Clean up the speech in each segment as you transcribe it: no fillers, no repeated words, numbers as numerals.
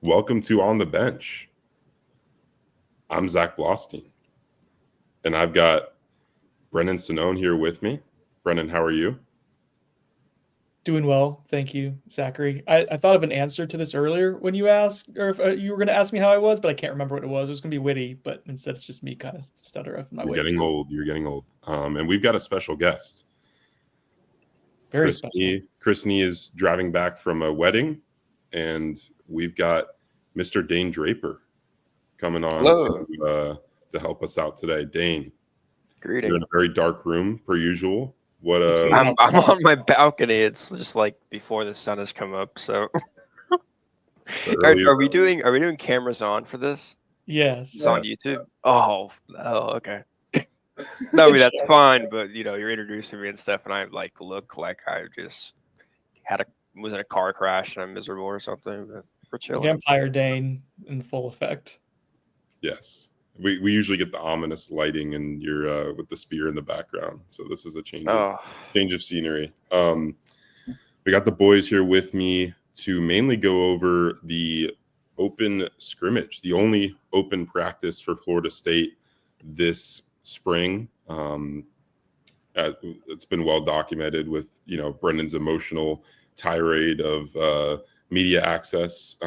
Welcome to On the Bench. I'm Zach Blostein, and I've got Brennan Sonnone here with me. Brennan, how are you? Doing well, thank you, Zachary. I thought of an answer to this earlier when you asked, or if you were going to ask me how I was, but I can't remember what it was. It was going to be witty, but instead it's just me kind of stutter off my You're way getting through. old. You're getting old. And we've got a special guest. Very special. Chrisney is driving back from a wedding, and we've got Mr. Dane Draper coming on to help us out today. Dane, Greeting. you're in a very dark room per usual. What I'm on my balcony. It's just like before the sun has come up. So are we doing cameras on for this? Yes. It's on YouTube. Oh, okay. No, I mean that's fine, but you're introducing me and stuff, and I look like I just was in a car crash and I'm miserable or something. But we're chilling. Vampire Dane in full effect. Yes. We usually get the ominous lighting and you're with the spear in the background. So this is a change of scenery. We got the boys here with me to mainly go over the open scrimmage, the only open practice for Florida State this spring. It's been well documented with, Brendan's emotional tirade of media access.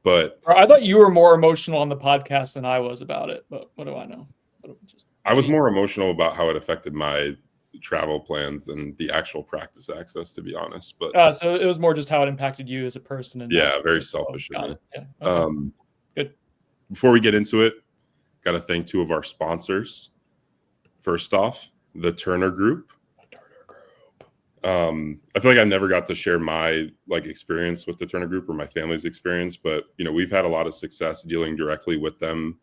But I thought you were more emotional on the podcast than I was about it, but what do I know? I was more emotional about how it affected my travel plans than the actual practice access, to be honest. But so it was more just how it impacted you as a person. And very selfish of me. Yeah. Okay. Good. Before we get into it, got to thank two of our sponsors. First off, the Turner Group. I feel like I never got to share my experience with the Turner Group or my family's experience, but we've had a lot of success dealing directly with them.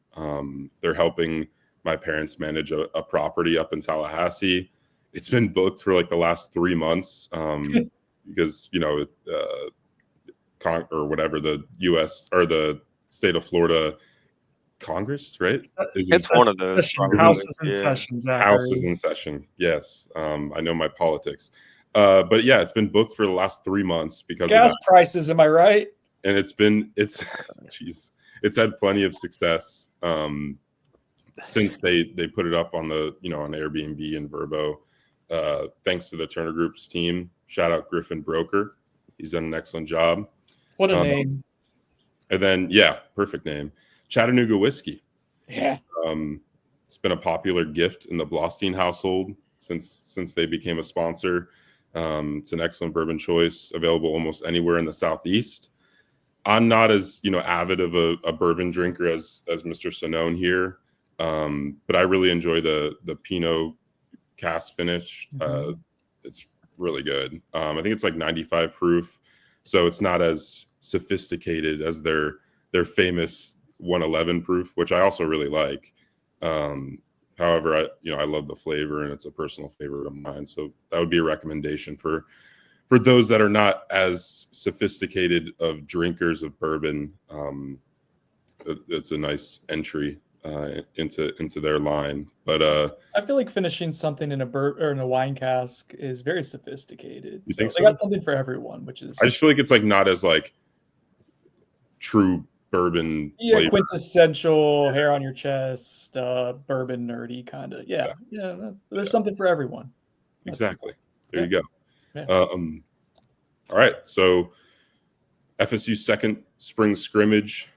They're helping my parents manage a property up in Tallahassee. It's been booked for the last 3 months because or whatever the U.S. or the state of Florida Congress, right? It's one of those. House is in session. Zachary. House is in session. Yes, I know my politics. But yeah, it's been booked for the last 3 months because gas of that. prices. Am I right? And it's had plenty of success since they put it up on the on Airbnb and Vrbo. Thanks to the Turner Group's team. Shout out Griffin Broker. He's done an excellent job. What a name. And then perfect name. Chattanooga Whiskey. Yeah. It's been a popular gift in the Blostein household since they became a sponsor. It's an excellent bourbon choice, available almost anywhere in the Southeast. I'm not as avid of a bourbon drinker as Mr. Sonnone here, but I really enjoy the Pinot cast finish. It's really good. I think it's 95 proof, so it's not as sophisticated as their famous 111 proof, which I also really like. However, I love the flavor and it's a personal favorite of mine. So that would be a recommendation for those that are not as sophisticated of drinkers of bourbon. It's a nice entry into their line. But I feel like finishing something in a or in a wine cask is very sophisticated. You think so? They got something for everyone, which is. I just feel like it's not as true bourbon flavor. Quintessential hair on your chest, bourbon nerdy kind of. There's something for everyone. Exactly. There you go. Yeah. All right, so FSU's second spring scrimmage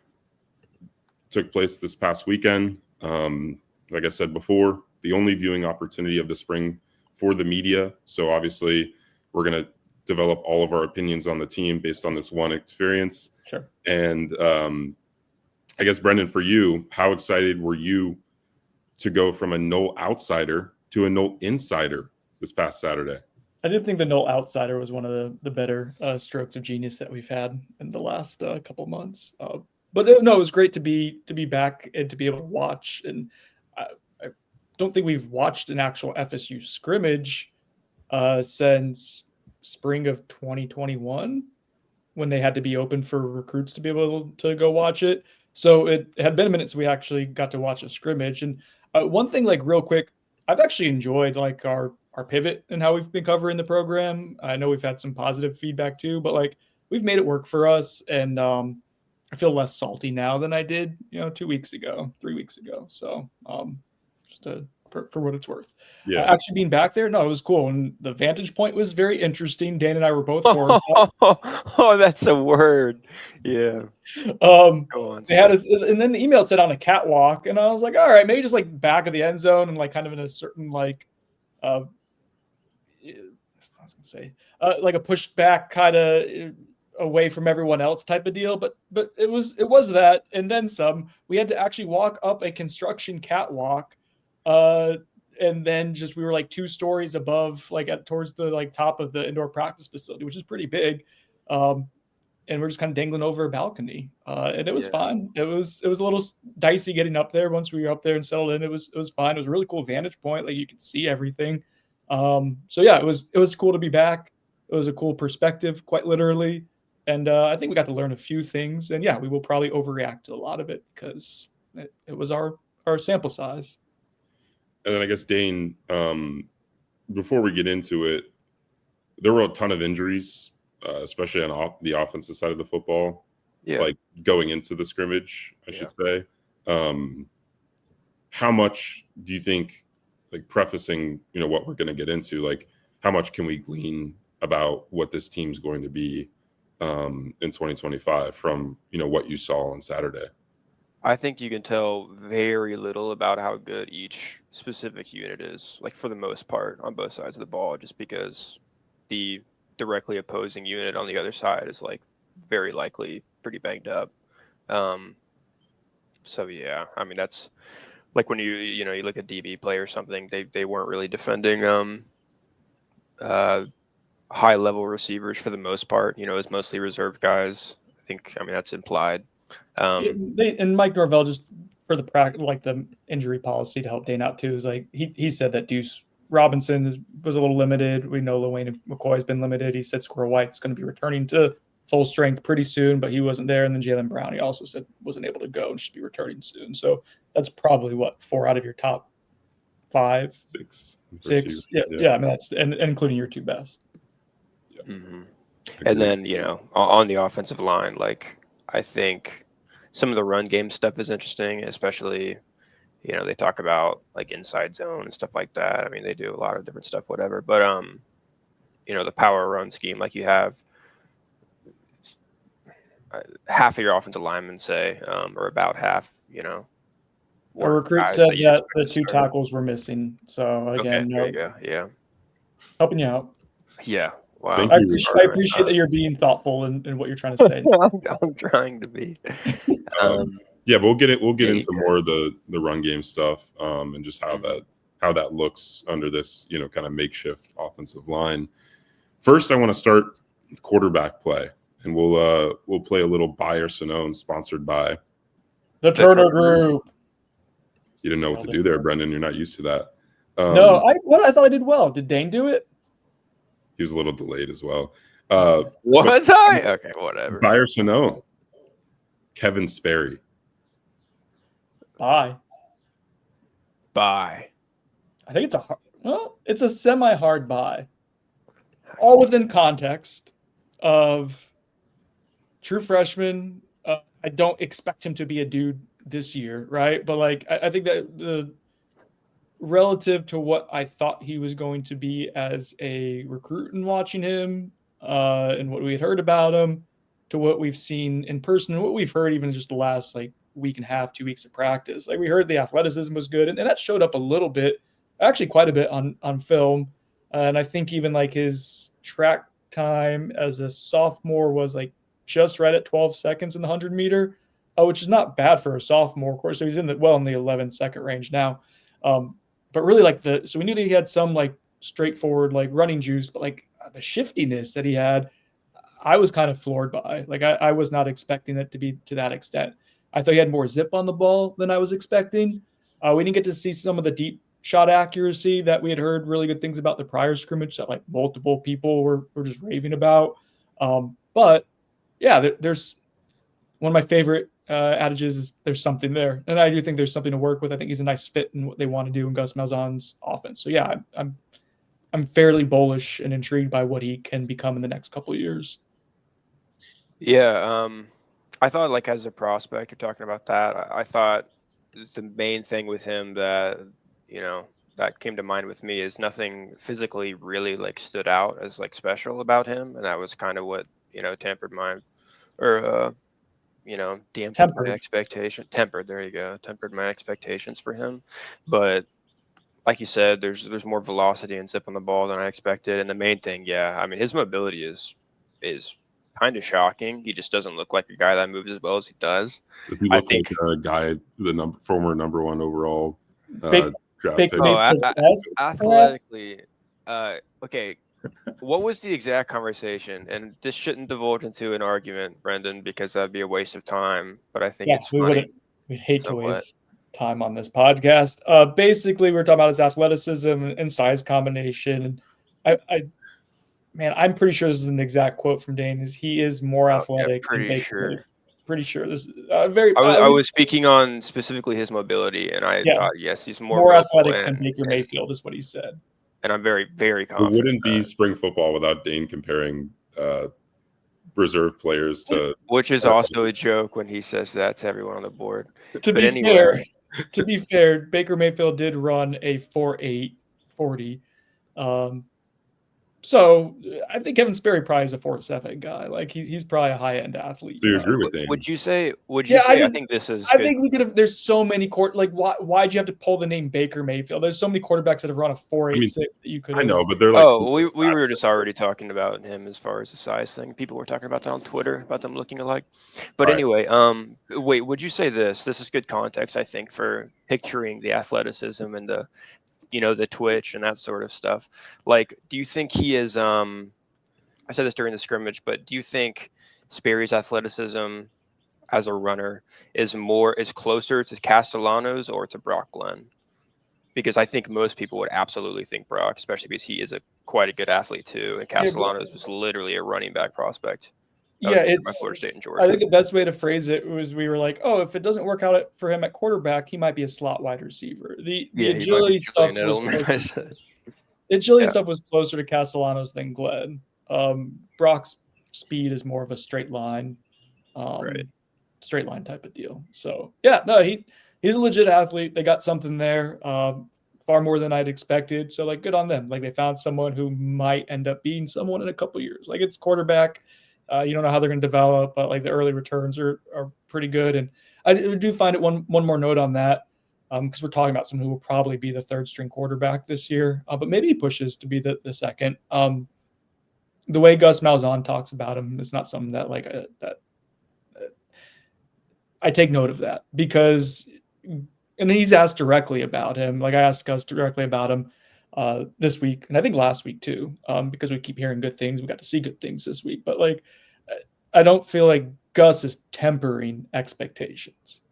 took place this past weekend. Like I said before, the only viewing opportunity of the spring for the media. So obviously we're going to develop all of our opinions on the team based on this one experience. Sure. And I guess, Brendan, for you, how excited were you to go from a Knoll outsider to a Knoll insider this past Saturday? I did think the Knoll outsider was one of the better strokes of genius that we've had in the last couple months. But no, it was great to be back and to be able to watch. And I don't think we've watched an actual FSU scrimmage since spring of 2021, when they had to be open for recruits to be able to go watch it. So it had been a minute since we actually got to watch a scrimmage. And one thing, real quick, I've actually enjoyed our pivot and how we've been covering the program. I know we've had some positive feedback too, but we've made it work for us. And I feel less salty now than I did, 2 weeks ago, 3 weeks ago. So just for what it's worth. Yeah. Actually being back there, no, it was cool. And the vantage point was very interesting. Dane and I were both horrified. Oh, that's a word. Yeah. Go on, they had us, and then the email said on a catwalk, and I was like, all right, maybe just like back of the end zone and like kind of in a certain like I was gonna say like a pushed back kind of away from everyone else type of deal, but it was that and then some. We had to actually walk up a construction catwalk, and then just we were like 2 stories above, like towards the like top of the indoor practice facility, which is pretty big. And we're just kind of dangling over a balcony, and it was fine. It was a little dicey getting up there. Once we were up there and settled in, it was fine. It was a really cool vantage point, like you could see everything. So yeah, it was cool to be back. It was a cool perspective, quite literally, and I think we got to learn a few things. And yeah, we will probably overreact to a lot of it because it was our sample size. And then I guess Dane, before we get into it, there were a ton of injuries. Especially on the offensive side of the football, like going into the scrimmage, I should say. How much do you think, like prefacing, what we're going to get into, like how much can we glean about what this team's going to be in 2025 from, what you saw on Saturday? I think you can tell very little about how good each specific unit is, like for the most part on both sides of the ball, just because the directly opposing unit on the other side is like very likely pretty banged up. So yeah, I mean that's like when you look at DB play or something, they weren't really defending high level receivers for the most part. It was mostly reserve guys. I mean that's implied. And Mike Norvell, just for the injury policy to help Dane out too, is like he said that Deuce Robinson was a little limited. We know Lewayne McCoy's been limited. He said Squirrel White's going to be returning to full strength pretty soon, but he wasn't there. And then Jalen Brown, he also said wasn't able to go and should be returning soon. So that's probably 4 out of your top 5, 6. Yeah. I mean that's and including your 2 best. Yeah. Mm-hmm. And then on the offensive line, like I think some of the run game stuff is interesting, especially. They talk about like inside zone and stuff like that. I mean, they do a lot of different stuff, whatever. But the power run scheme, like you have half of your offensive linemen, say, or about half. A recruit said that the 2 tackles were missing. So again, there you go. Yeah, helping you out. Yeah. Wow. I appreciate that you're being thoughtful in what you're trying to say. I'm trying to be. Yeah, but we'll get into more of the run game stuff, and just how that looks under this, kind of makeshift offensive line. First, I want to start with quarterback play, and we'll play a little Buyer Sonnone, sponsored by the Turner Group. You didn't know what to do there, Brendan. You're not used to that. No, I thought I did well. Did Dane do it? He was a little delayed as well. Was I? Okay, whatever. Buyer Sonnone, Kevin Sperry. Bye. I think it's a semi-hard buy. All within context of true freshman. I don't expect him to be a dude this year, right? But like, I think that the relative to what I thought he was going to be as a recruit and watching him, and what we had heard about him, to what we've seen in person and what we've heard even just the last like week and a half, 2 weeks of practice. Like we heard the athleticism was good, and that showed up a little bit, actually quite a bit on film. And I think even like his track time as a sophomore was like just right at 12 seconds in the 100-meter, which is not bad for a sophomore, of course. So he's in the 11-second range now. But really so we knew that he had some like straightforward like running juice, but like the shiftiness that he had, I was kind of floored by. Like I was not expecting it to be to that extent. I thought he had more zip on the ball than I was expecting. We didn't get to see some of the deep shot accuracy that we had heard really good things about the prior scrimmage that like multiple people were just raving about. But yeah, there's one of my favorite adages is there's something there. And I do think there's something to work with. I think he's a nice fit in what they want to do in Gus Malzahn's offense. So yeah, I'm fairly bullish and intrigued by what he can become in the next couple of years. Yeah, I thought, like, as a prospect, you're talking about that. I thought the main thing with him that, that came to mind with me is nothing physically really like stood out as like special about him. And that was kind of what, tempered my, or, dampened my Tempered. expectation. Tempered, there you go. Tempered my expectations for him. But like you said, there's more velocity and zip on the ball than I expected. And the main thing, yeah, I mean, his mobility is kind of shocking. He just doesn't look like a guy that moves as well as he does. Does he I look think. like a guy, former number one overall Big- draft Big pick? Oh, Mayfield best, perhaps? athletically, okay. What was the exact conversation? And this shouldn't divulge into an argument, Brendan, because that'd be a waste of time. But I think Yeah, it's we funny. wouldn't. We'd hate to Somewhat. waste time on this podcast. Basically, we're talking about his athleticism and size combination. And man, I'm pretty sure this is an exact quote from Dane. Is he is more Yeah, athletic than pretty Baker? sure. Pretty sure this is very. I was speaking on specifically his mobility, and I Yeah. thought, yes, he's more more mobile, athletic than and, Baker Mayfield is what he said. and I'm very, very It confident. wouldn't be spring football without Dane comparing reserve players to. Which is also a joke when he says that to everyone on the board. To But be anyway. fair, Baker Mayfield did run a 4.8 40. So I think Kevin Sperry probably is a 4.7 guy. Like he's probably a high end athlete. So you agree with Dane? Would you say? Yeah, I think this is. I good. think we could have. There's so many like why'd you have to pull the name Baker Mayfield? There's so many quarterbacks that have run a 4.86 that you could. I know, but they're like. Oh, we were just already talking about him as far as the size thing. People were talking about that on Twitter about them looking alike. But Right. anyway, wait, would you say this? This is good context, I think, for picturing the athleticism and the, the twitch and that sort of stuff. Like, do you think he is? I said this during the scrimmage, but do you think Sperry's athleticism as a runner is closer to Castellanos or to Brock Glenn? Because I think most people would absolutely think Brock, especially because he is quite a good athlete too, and Castellanos was literally a running back prospect. It's. Florida State and Georgia. I think the best way to phrase it was we were like, oh, if it doesn't work out for him at quarterback, he might be a slot wide receiver. The agility stuff was closer. The agility stuff was closer to Castellanos than Glenn. Brock's speed is more of a straight line type of deal. So yeah, no, he's a legit athlete. They got something there, far more than I'd expected. So like, good on them. Like they found someone who might end up being someone in a couple years. Like it's quarterback. You don't know how they're going to develop, but like the early returns are pretty good. And I do find it one more note on that. Because we're talking about someone who will probably be the third string quarterback this year, but maybe he pushes to be the second. The way Gus Malzahn talks about him is not something that I take note of that because, and he's asked directly about him. Like I asked Gus directly about him this week, and I think last week too, because we keep hearing good things. We got to see good things this week, but like, I don't feel like Gus is tempering expectations.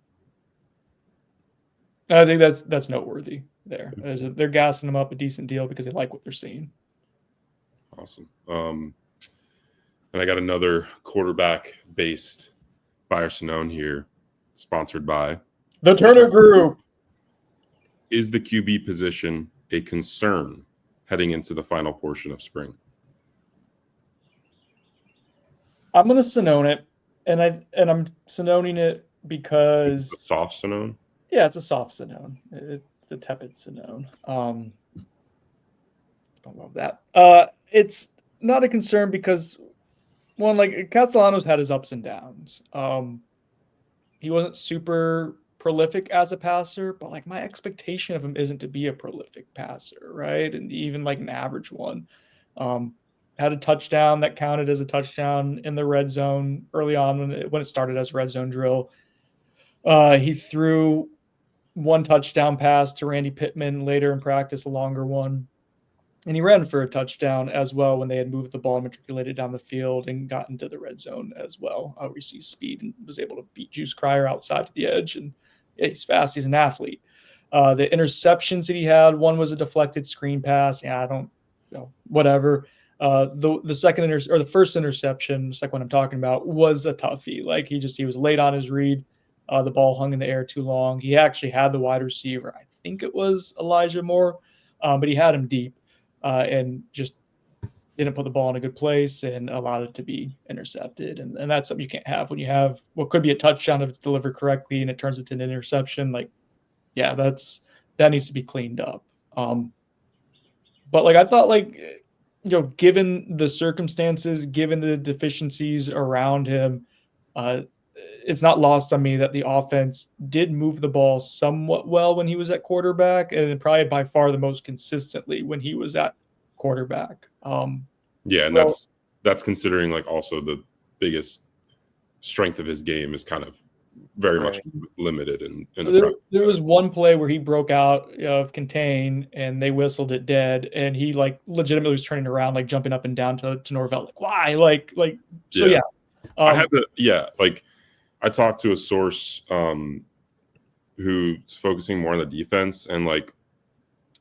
And I think that's noteworthy there. They're gassing him up a decent deal because they like what they're seeing. Awesome. And I got another quarterback-based Buyer Sonnone here, sponsored by the Turner Group. Is the QB position a concern heading into the final portion of spring? I'm going to Sonnone it, and I'm Sonnoning it because a soft Sonnone. Yeah, it's a soft Sonnone. It's a tepid Sonnone. Don't love that. It's not a concern because one, like Castellanos had his ups and downs. He wasn't super prolific as a passer, but like my expectation of him isn't to be a prolific passer, right? And even like an average one. Had a touchdown that counted as a touchdown in the red zone early on when it started as a red zone drill. He threw one touchdown pass to Randy Pittman later in practice, a longer one. And he ran for a touchdown as well when they had moved the ball and matriculated down the field and got into the red zone as well. We see speed and was able to beat Juice Cryer outside to the edge. And yeah, he's fast. He's an athlete. The interceptions that he had, one was a deflected screen pass. Yeah, I don't know, whatever. The first interception, the second one I'm talking about, was a toughie. Like he was late on his read. The ball hung in the air too long. He actually had the wide receiver. I think it was Elijah Moore, but he had him deep and just didn't put the ball in a good place and allowed it to be intercepted. And that's something you can't have when you have what could be a touchdown if it's delivered correctly and it turns into an interception. Like, yeah, that needs to be cleaned up. But like I thought, like given the circumstances, given the deficiencies around him, it's not lost on me that the offense did move the ball somewhat well when he was at quarterback, and probably by far the most consistently when he was at quarterback. Yeah, and so- that's considering like also the biggest strength of his game is kind of very much limited in the there was one play where he broke out of contain and they whistled it dead, and he like legitimately was turning around, like jumping up and down to Norvell, like why, like so yeah. I had to like I talked to a source who's focusing more on the defense, and like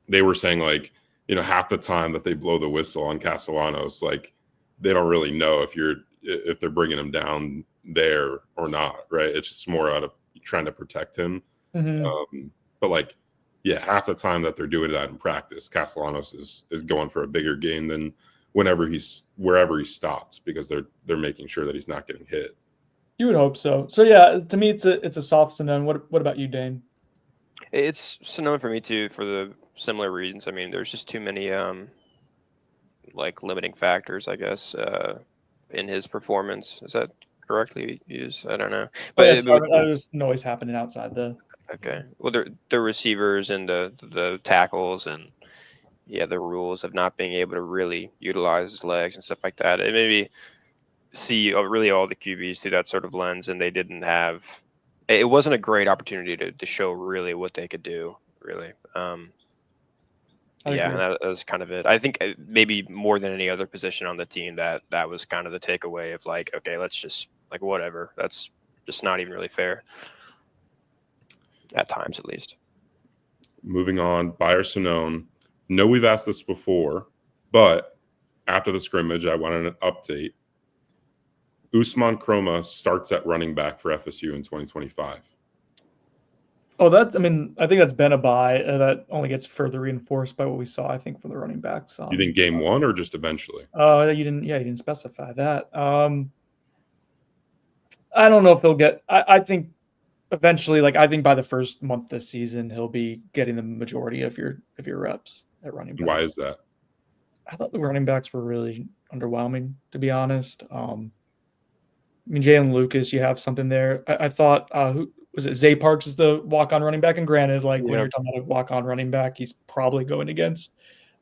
they were saying like half the time that they blow the whistle on Castellanos, like they don't really know if they're bringing him down there or not, right? It's just more out of trying to protect him. But like, yeah, half the time that they're doing that in practice, Castellanos is going for a bigger gain than wherever he stops, because they're making sure that he's not getting hit. You would hope so. So yeah, to me, it's a soft Sonnone. What about you, Dane? It's Sonnone for me too, for the similar reasons. I mean, there's just too many like limiting factors, I guess, in his performance. Is that correctly used? I don't know. But there's noise happening outside the. Okay. Well, the receivers and the tackles and the rules of not being able to really utilize his legs and stuff like that. And maybe see really all the QBs through that sort of lens, and they didn't have. It wasn't a great opportunity to show really what they could do. Really. And that was kind of it. I think maybe more than any other position on the team, that was kind of the takeaway of like, okay, let's just like whatever. That's just not even really fair. At times, at least. Moving on, Buyer Sonnone. No, we've asked this before, but after the scrimmage, I wanted an update. Usman Kroma starts at running back for FSU in 2025. Oh, I think that's been a buy. That only gets further reinforced by what we saw, I think, from the running backs. You think game one or just eventually? You didn't specify that. I don't know if he'll get. I think eventually, like I think by the first month this season, he'll be getting the majority of your reps at running back. Why is that? I thought the running backs were really underwhelming, to be honest. Jalen Lucas, you have something there. I thought who was it? Zay Parks is the walk-on running back, and granted, like when you're talking about a walk-on running back, he's probably going against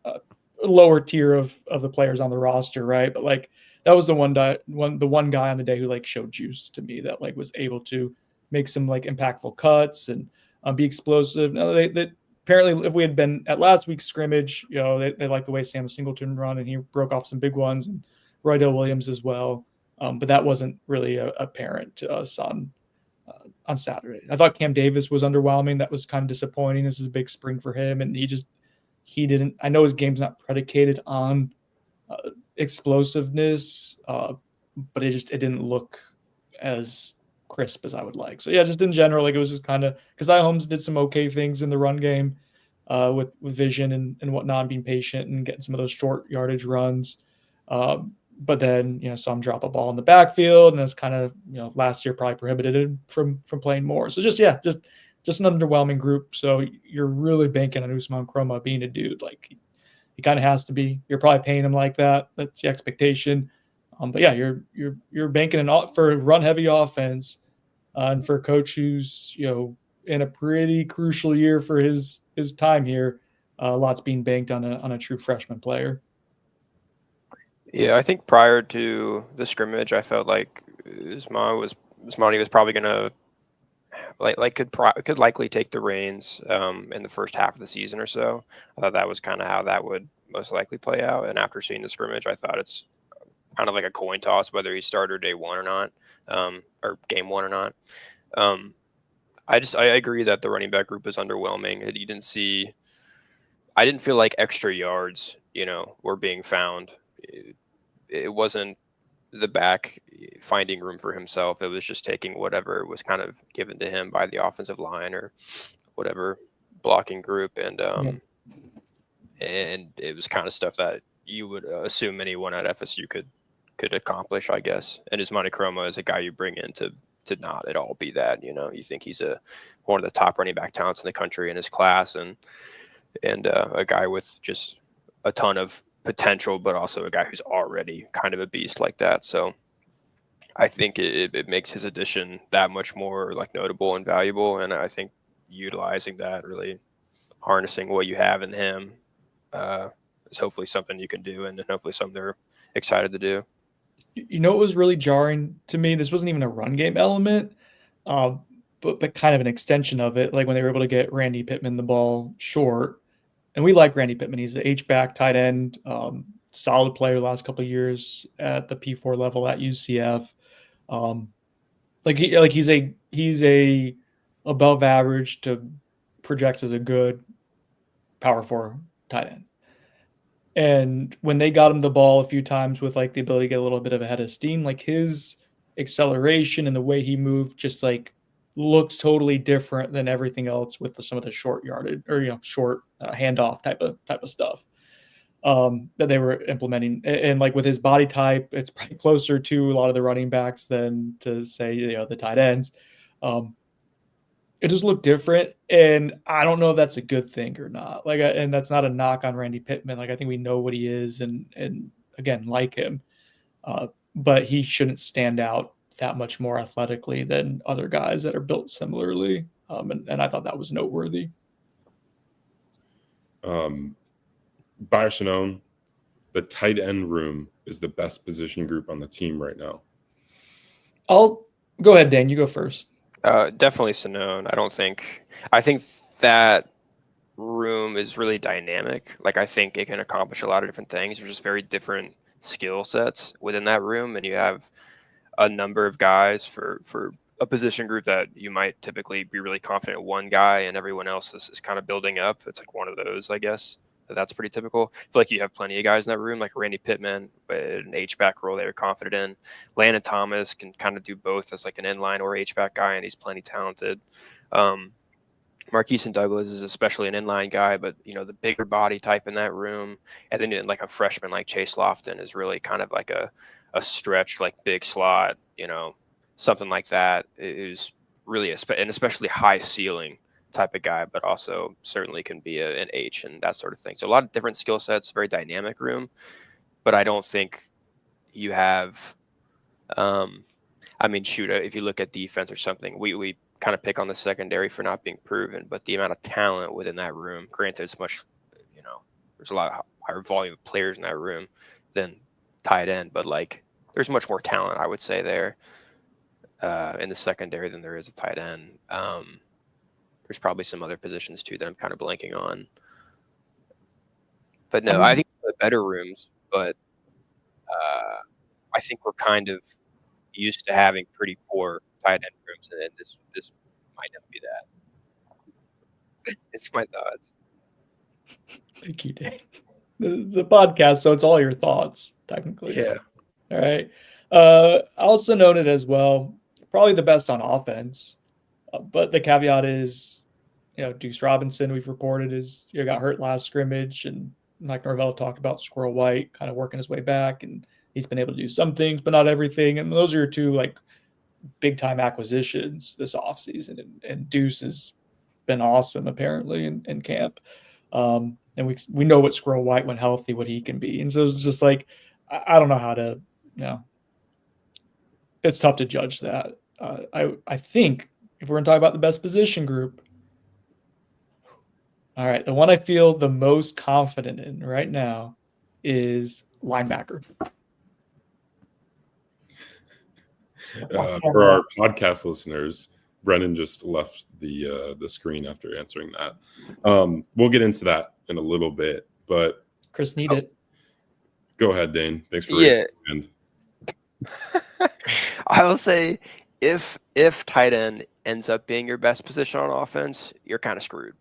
a lower tier of the players on the roster, right? But like that was the one guy on the day who like showed juice to me, that like was able to make some like impactful cuts and be explosive. Now they apparently, if we had been at last week's scrimmage, they like the way Sam Singleton run, and he broke off some big ones, and Rydell Williams as well. But that wasn't really apparent to us on Saturday. I thought Cam Davis was underwhelming. That was kind of disappointing. This is a big spring for him, and he didn't. I know his game's not predicated on explosiveness, but it didn't look as crisp as I would like. So yeah, just in general, like it was just kind of because Holmes did some okay things in the run game with vision and whatnot, being patient and getting some of those short yardage runs. But then, saw him drop a ball in the backfield, and it's kind of, last year probably prohibited him from playing more. So just an underwhelming group. So you're really banking on Usman Kroma being a dude. Like he kind of has to be. You're probably paying him like that. That's the expectation. But yeah, you're banking for a run heavy offense, and for a coach who's in a pretty crucial year for his time here. Lots being banked on a true freshman player. Yeah, I think prior to the scrimmage, I felt like Usmani was probably gonna could likely take the reins in the first half of the season or so. I thought that was kind of how that would most likely play out. And after seeing the scrimmage, I thought it's kind of like a coin toss whether he started day one or not, or game one or not. I agree that the running back group is underwhelming. I didn't feel like extra yards, were being found. It wasn't the back finding room for himself. It was just taking whatever was kind of given to him by the offensive line or whatever blocking group. And it was kind of stuff that you would assume anyone at FSU could accomplish, I guess. And his Monte Chroma is a guy you bring in to not at all be that. You think he's one of the top running back talents in the country in his class, and a guy with just a ton of potential, but also a guy who's already kind of a beast like that. So I think it makes his addition that much more like notable and valuable. And I think utilizing that, really harnessing what you have in him, is hopefully something you can do, and hopefully something they're excited to do. You know what was really jarring to me? This wasn't even a run game element, but kind of an extension of it. Like when they were able to get Randy Pittman the ball short, and we like Randy Pittman. He's an H-back tight end, solid player the last couple of years at the P4 level at UCF. He's a above average to projects as a good power 4 tight end. And when they got him the ball a few times with like the ability to get a little bit of a head of steam, like his acceleration and the way he moved just like looked totally different than everything else with some of the short yarded or short handoff type of stuff that they were implementing. And like with his body type, it's probably closer to a lot of the running backs than to say the tight ends. It just looked different, and I don't know if that's a good thing or not. And that's not a knock on Randy Pittman. Like I think we know what he is, and again, like him, but he shouldn't stand out that much more athletically than other guys that are built similarly. And I thought that was noteworthy. By Sonnone, the tight end room is the best position group on the team right now. I'll go ahead, Dane. You go first. Definitely Sonnone. I think that room is really dynamic. Like I think it can accomplish a lot of different things. There's just very different skill sets within that room, and you have a number of guys for a position group that you might typically be really confident in one guy, and everyone else is kind of building up. It's like one of those, I guess. That's pretty typical. I feel like you have plenty of guys in that room, like Randy Pittman, an H-back role they're confident in. Landon Thomas can kind of do both as like an inline or H-back guy, and he's plenty talented. Marquise and Douglas is especially an inline guy, but the bigger body type in that room, and then like a freshman like Chase Lofton is really kind of like a stretch, like big slot, something like that is really an especially high ceiling type of guy, but also certainly can be an H and that sort of thing. So a lot of different skill sets, very dynamic room, but I don't think you have, if you look at defense or something, we kind of pick on the secondary for not being proven, but the amount of talent within that room, granted it's much, there's a lot of higher volume of players in that room than tight end, but like there's much more talent, I would say, there in the secondary than there is a tight end. There's probably some other positions too that I'm kind of blanking on. But no, I think the better rooms, but I think we're kind of used to having pretty poor tight end rooms, and this might not be that. It's my thoughts. Thank you, Dane. The podcast, so it's all your thoughts, technically. Yeah. All right. Also noted as well, probably the best on offense, but the caveat is, Deuce Robinson, we've reported, got hurt last scrimmage, and like Norvell talked about, Squirrel White kind of working his way back, and he's been able to do some things, but not everything. And those are your two like big time acquisitions this offseason. And Deuce has been awesome apparently in camp. And we know what Squirrel White, when healthy, what he can be. And so it's just like, I don't know how to, it's tough to judge that. I think if we're going to talk about the best position group, all right, the one I feel the most confident in right now is linebacker. For our podcast listeners, Brennan just left the screen after answering that. We'll get into that in a little bit, but Chris need it. Go ahead, Dane. Thanks for raising your hand. I will say if tight end ends up being your best position on offense, you're kind of screwed.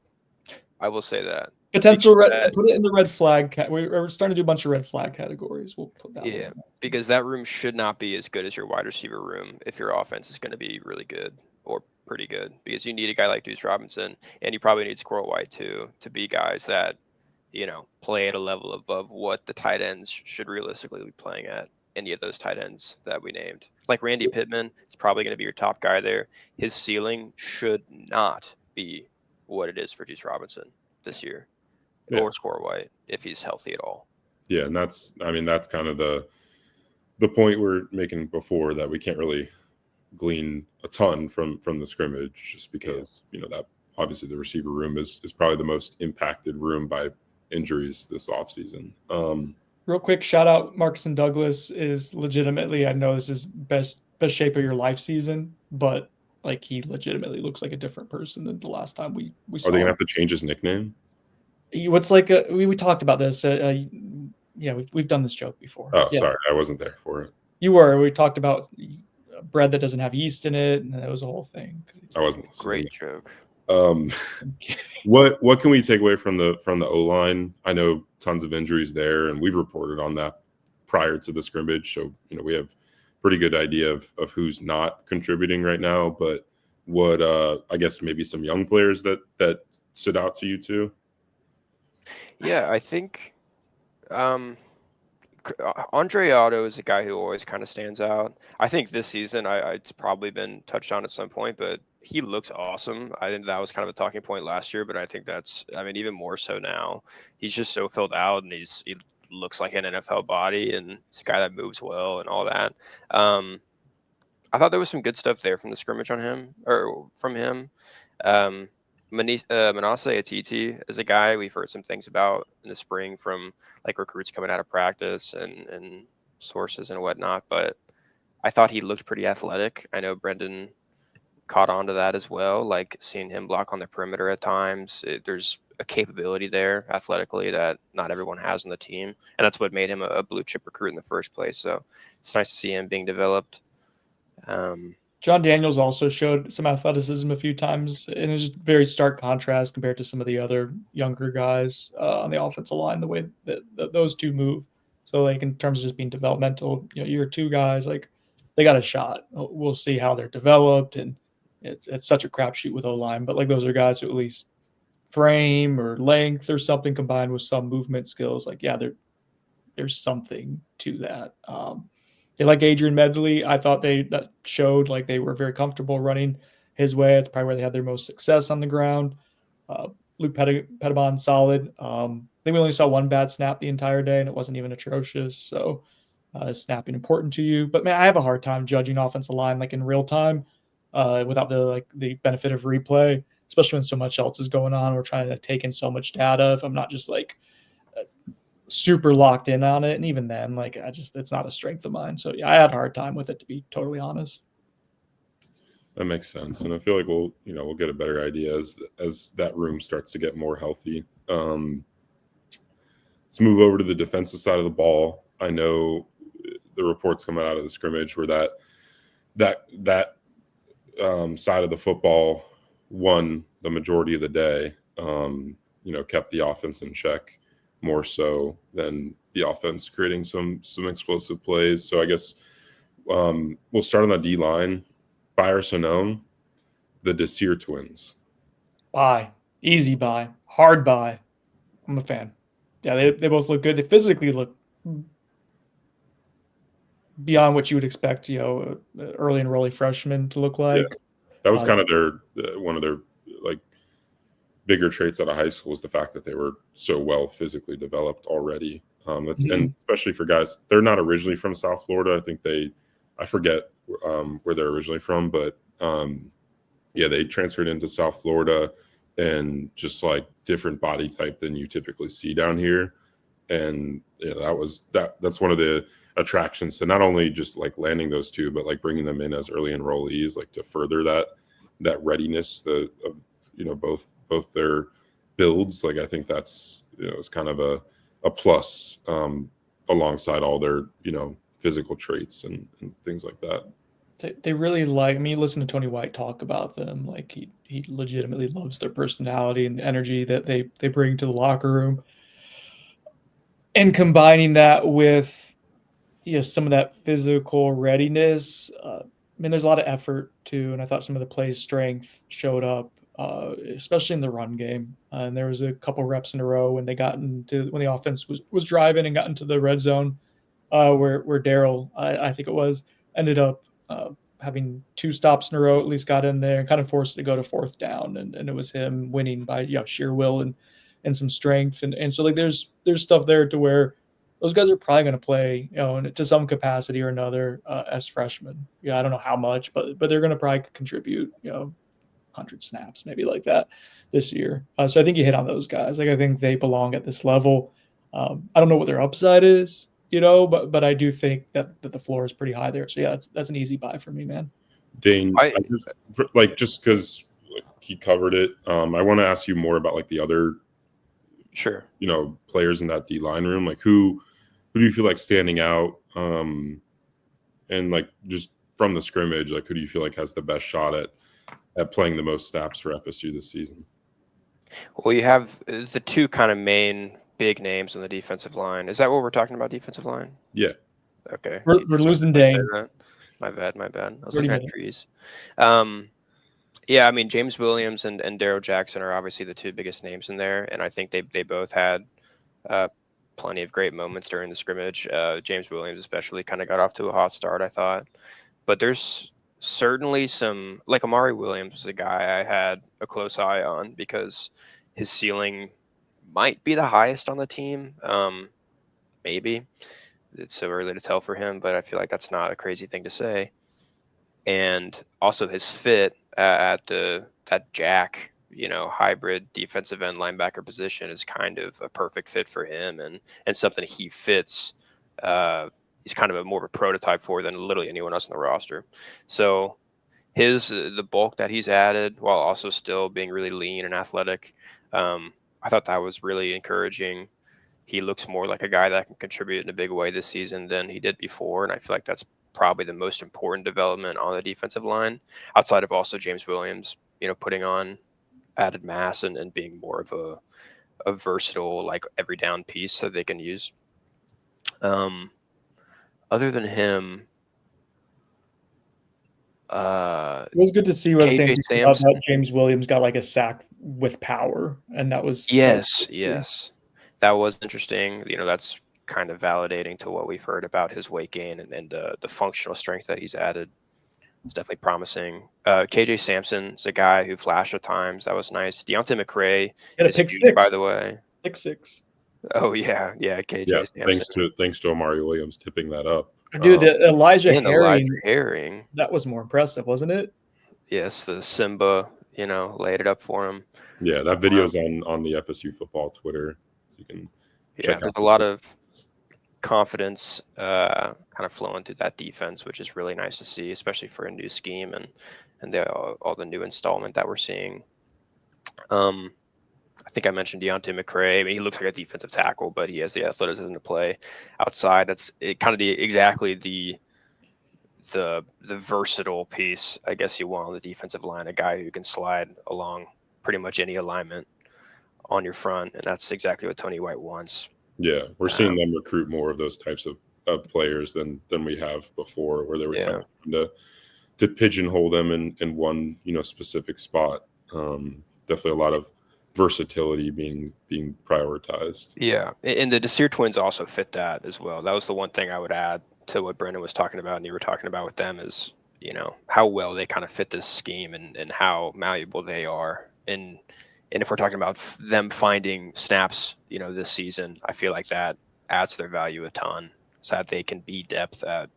I will say that. Potential put it in the red flag. We're starting to do a bunch of red flag categories. We'll put that. Yeah, because that room should not be as good as your wide receiver room if your offense is going to be really good or pretty good. Because you need a guy like Deuce Robinson, and you probably need Squirrel White too, to be guys that play at a level above what the tight ends should realistically be playing at. Any of those tight ends that we named, like Randy Pittman, is probably going to be your top guy there. His ceiling should not be what it is for Juice Robinson this year, or Score White if he's healthy at all. Yeah, and that's kind of the point we're making before, that we can't really glean a ton from the scrimmage, just because that obviously the receiver room is probably the most impacted room by injuries this offseason. Real quick shout out, Marcus and Douglas is legitimately, I know this is best shape of your life season, but like he legitimately looks like a different person than the last time we saw Are they him. gonna have to change his nickname? What's like we talked about this. Yeah, we've done this joke before. Oh, yeah. Sorry, I wasn't there for it. You were. We talked about bread that doesn't have yeast in it, and that was a whole thing. I wasn't listening. Great joke. What can we take away from the O-line? I know tons of injuries there, and we've reported on that prior to the scrimmage, so we have pretty good idea of who's not contributing right now. But what I guess maybe some young players that stood out to you too? Yeah, I think Andre Otto is a guy who always kind of stands out. I think this season, it's probably been touched on at some point, but he looks awesome. I think that was kind of a talking point last year, but I think even more so now. He's just so filled out, and he looks like an NFL body, and he's a guy that moves well and all that. I thought there was some good stuff there from the scrimmage on him, or from him. Manasseh Atiti is a guy we've heard some things about in the spring from like recruits coming out of practice and sources and whatnot, but I thought he looked pretty athletic. I know Brendan caught on to that as well, like seeing him block on the perimeter at times. There's a capability there athletically that not everyone has on the team, and that's what made him a blue chip recruit in the first place. So it's nice to see him being developed. John Daniels also showed some athleticism a few times, and it was just very stark contrast compared to some of the other younger guys on the offensive line, the way that those two move. So, like, in terms of just being developmental, year two guys, like, they got a shot. We'll see how they're developed, and it's such a crapshoot with O-line, but, like, those are guys who at least frame or length or something combined with some movement skills. Like, yeah, there's something to that. They like Adrian Medley. I thought that showed like they were very comfortable running his way. It's probably where they had their most success on the ground. Luke Pettibon, solid. I think we only saw one bad snap the entire day, and it wasn't even atrocious. So is snapping important to you? But man, I have a hard time judging offensive line like in real time without the benefit of replay, especially when so much else is going on. We're trying to take in so much data. If I'm not just like super locked in on it, and even then, like it's not a strength of mine. So yeah, I had a hard time with it, to be totally honest. That makes sense, and I feel like we'll get a better idea as that room starts to get more healthy. Let's move over to the defensive side of the ball. I know the reports coming out of the scrimmage were that side of the football won the majority of the day. Kept the offense in check more so than the offense creating some explosive plays. So I guess we'll start on the D line. Buy or Sonnone, the Desir twins. Buy. Easy buy. Hard buy. I'm a fan. Yeah, they both look good. They physically look beyond what you would expect, early and early freshmen to look like. Yeah. That was kind of one of their like bigger traits out of high school, is the fact that they were so well physically developed already. And especially for guys, they're not originally from South Florida. I think I forget where they're originally from, but they transferred into South Florida, and just like different body type than you typically see down here. And that's one of the attractions to not only just like landing those two, but like bringing them in as early enrollees, like to further that readiness of both their builds. Like I think that's it's kind of a plus alongside all their physical traits and things like that. They really like. I mean, you listen to Tony White talk about them. Like he legitimately loves their personality and the energy that they bring to the locker room, and combining that with some of that physical readiness. I mean, there's a lot of effort too, and I thought some of the play strength showed up especially in the run game. And there was a couple reps in a row when the offense was driving and got into the red zone, where Daryl, I think it was, ended up having 2 stops in a row, at least got in there and kind of forced it to go to 4th down. And it was him winning by sheer will and some strength. And so like there's stuff there to where those guys are probably going to play, to some capacity or another as freshmen. Yeah, I don't know how much, but they're going to probably contribute, 100 snaps, maybe like that this year. So I think you hit on those guys. Like I think they belong at this level. I don't know what their upside is, but I do think that the floor is pretty high there. So yeah, that's an easy buy for me, man. Dane, just because he covered it, I want to ask you more about like the other, sure, players in that D line room. Like who do you feel like standing out? And like just from the scrimmage, like who do you feel like has the best shot at playing the most snaps for FSU this season? Well, you have the 2 kind of main big names on the defensive line. Is that what we're talking about, defensive line? Yeah. Okay. We're losing Dane. My bad. I was 30 looking at trees. Yeah, I mean, James Williams and Darrell Jackson are obviously the 2 biggest names in there, and I think they both had plenty of great moments during the scrimmage. James Williams especially kind of got off to a hot start, I thought. But there's certainly some, like Amari Williams was a guy I had a close eye on because his ceiling might be the highest on the team. Maybe. It's so early to tell for him, but I feel like that's not a crazy thing to say. And also his fit at that jack, hybrid defensive end linebacker position is kind of a perfect fit for him and something he fits. He's kind of more of a prototype for than literally anyone else on the roster. So the bulk that he's added while also still being really lean and athletic, I thought that was really encouraging. He looks more like a guy that can contribute in a big way this season than he did before. And I feel like that's probably the most important development on the defensive line, outside of also James Williams, putting on added mass and being more of a versatile, like every down piece that they can use. Other than him, it was good to see KJ Sampson. that James Williams got like a sack with power, and that was yes. That was interesting. That's kind of validating to what we've heard about his weight gain and the functional strength that he's added. It's definitely promising. KJ Sampson is a guy who flashed at times. That was nice. Deontay McCray is huge, by the way. Pick 6. Oh yeah, KJ Sampson. Thanks to Amari Williams tipping that up. Dude, Elijah Herring. That was more impressive, wasn't it? Yes, the Simba, laid it up for him. Yeah, that video's on the FSU football Twitter. So you can check out. There's a lot of confidence kind of flowing through that defense, which is really nice to see, especially for a new scheme and all the new installment that we're seeing. I think I mentioned Deontay McCray. I mean, he looks like a defensive tackle, but he has the athleticism to play outside. That's kind of exactly the versatile piece, I guess you want on the defensive line, a guy who can slide along pretty much any alignment on your front, and that's exactly what Tony White wants. Yeah, we're seeing them recruit more of those types of players than we have before, where they were trying to pigeonhole them in one specific spot. Definitely a lot of versatility being prioritized. Yeah, and the Desir twins also fit that as well. That was the one thing I would add to what Brendan was talking about and you were talking about with them is, how well they kind of fit this scheme and how malleable they are. And if we're talking about them finding snaps, this season, I feel like that adds their value a ton so that they can be depth at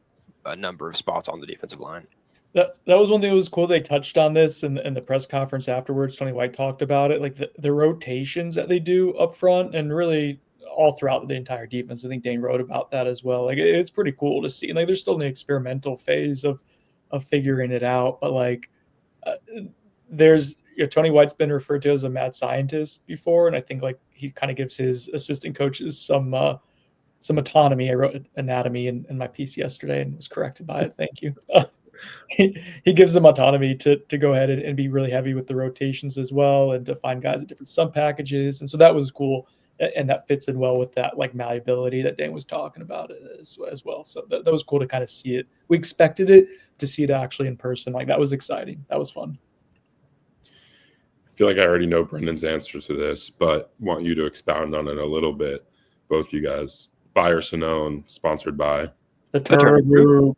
a number of spots on the defensive line. That was one thing that was cool. They touched on this in the press conference afterwards. Tony White talked about it, like the rotations that they do up front and really all throughout the entire defense. I think Dane wrote about that as well. Like it's pretty cool to see. And like they're still in the experimental phase of figuring it out. But like there's Tony White's been referred to as a mad scientist before, and I think like he kind of gives his assistant coaches some autonomy. I wrote anatomy in my piece yesterday and was corrected by it. Thank you. He gives them autonomy to go ahead and be really heavy with the rotations as well and to find guys at different sub packages. And so that was cool. And that fits in well with that like malleability that Dan was talking about as well. So that was cool to kind of see it. We expected it to see it actually in person. Like that was exciting. That was fun. I feel like I already know Brendan's answer to this, but want you to expound on it a little bit. Both you guys. Buy or Sonnone, sponsored by The Turner Group.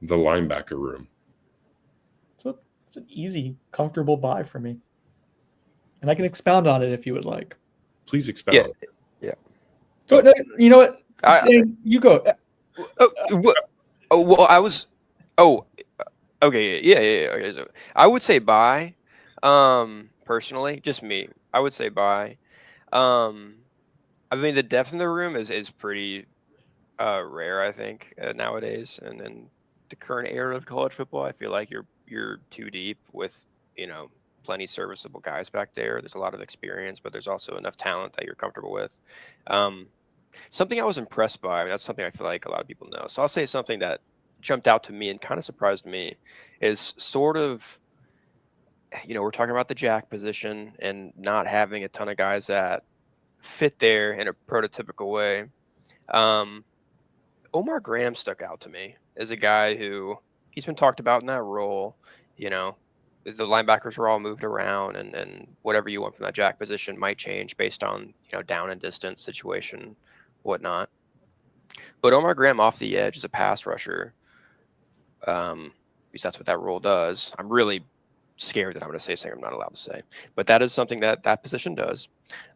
the linebacker room. It's an easy, comfortable buy for me. And I can expound on it if you would like. Please expound. Yeah. Go, no, you know what? Dane, you go. Well, I was. Oh, okay. Yeah. Okay, so I would say buy. Personally, just me. I would say buy. I mean, the depth in the room is pretty rare, I think, nowadays, and in the current era of college football, I feel like you're too deep with plenty serviceable guys back there. There's a lot of experience, but there's also enough talent that you're comfortable with. Something I was impressed by, that's something I feel like a lot of people know. So I'll say something that jumped out to me and kind of surprised me is sort of, we're talking about the jack position and not having a ton of guys that fit there in a prototypical way. Omar Graham stuck out to me as a guy who he's been talked about in that role. The linebackers were all moved around, and whatever you want from that jack position might change based on down and distance situation, whatnot. But Omar Graham off the edge as a pass rusher, because that's what that role does. I'm really scared that I'm going to say something I'm not allowed to say, but that is something that position does.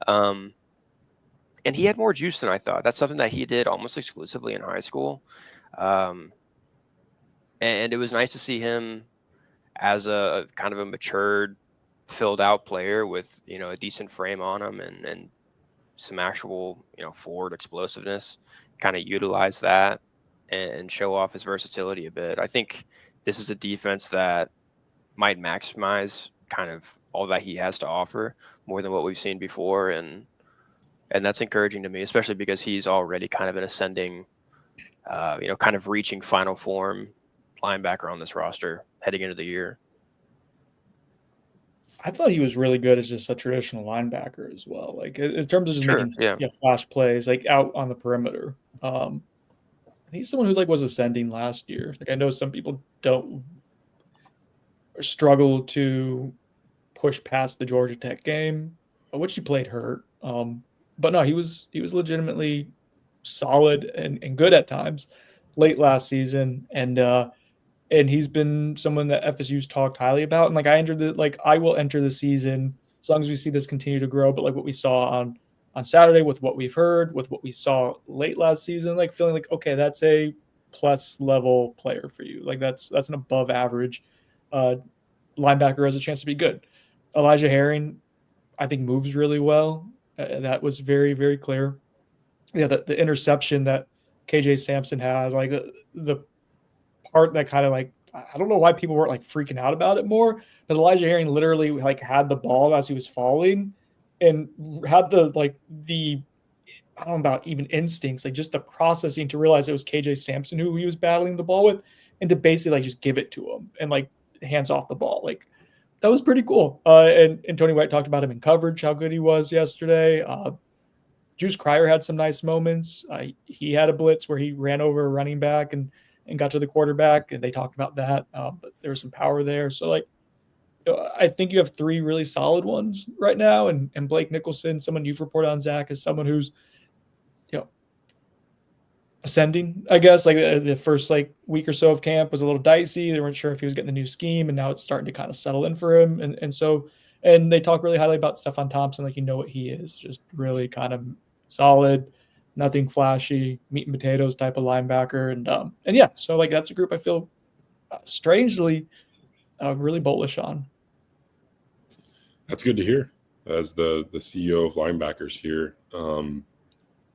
And he had more juice than I thought. That's something that he did almost exclusively in high school. And it was nice to see him as a kind of a matured, filled out player with, a decent frame on him and some actual, forward explosiveness, kind of utilize that and show off his versatility a bit. I think this is a defense that might maximize kind of all that he has to offer more than what we've seen before. And that's encouraging to me, especially because he's already kind of an ascending, kind of reaching final form linebacker on this roster heading into the year. I thought he was really good as just a traditional linebacker as well. Like in terms of just making flash plays, like out on the perimeter. He's someone who was ascending last year. Like I know some people don't struggle to push past the Georgia Tech game, which he played hurt. But no, he was legitimately solid and good at times late last season. And he's been someone that FSU's talked highly about. And I will enter the season as long as we see this continue to grow. But what we saw on Saturday with what we've heard, with what we saw late last season, feeling okay, that's a plus level player for you. That's an above average linebacker, has a chance to be good. Elijah Herring, I think, moves really well. That was very, very clear. Yeah, the interception that KJ Sampson had, the part that kind of I don't know why people weren't freaking out about it more, but Elijah Herring literally had the ball as he was falling and had the I don't know about even instincts, just the processing to realize it was KJ Sampson who he was battling the ball with, and to basically just give it to him and hands off the ball. That was pretty cool. And Tony White talked about him in coverage, how good he was yesterday. Juice Cryer had some nice moments. He had a blitz where he ran over a running back and got to the quarterback, and they talked about that. But there was some power there. So, I think you have three really solid ones right now. And Blake Nicholson, someone you've reported on, Zach, is someone who's, ascending, I guess. The first week or so of camp was a little dicey. They weren't sure if he was getting the new scheme, and now it's starting to kind of settle in for him. And they talk really highly about Stephon Thompson, what he is, just really kind of solid, nothing flashy, meat and potatoes type of linebacker. And yeah, so that's a group I feel strangely really bullish on. That's good to hear. As the CEO of linebackers here,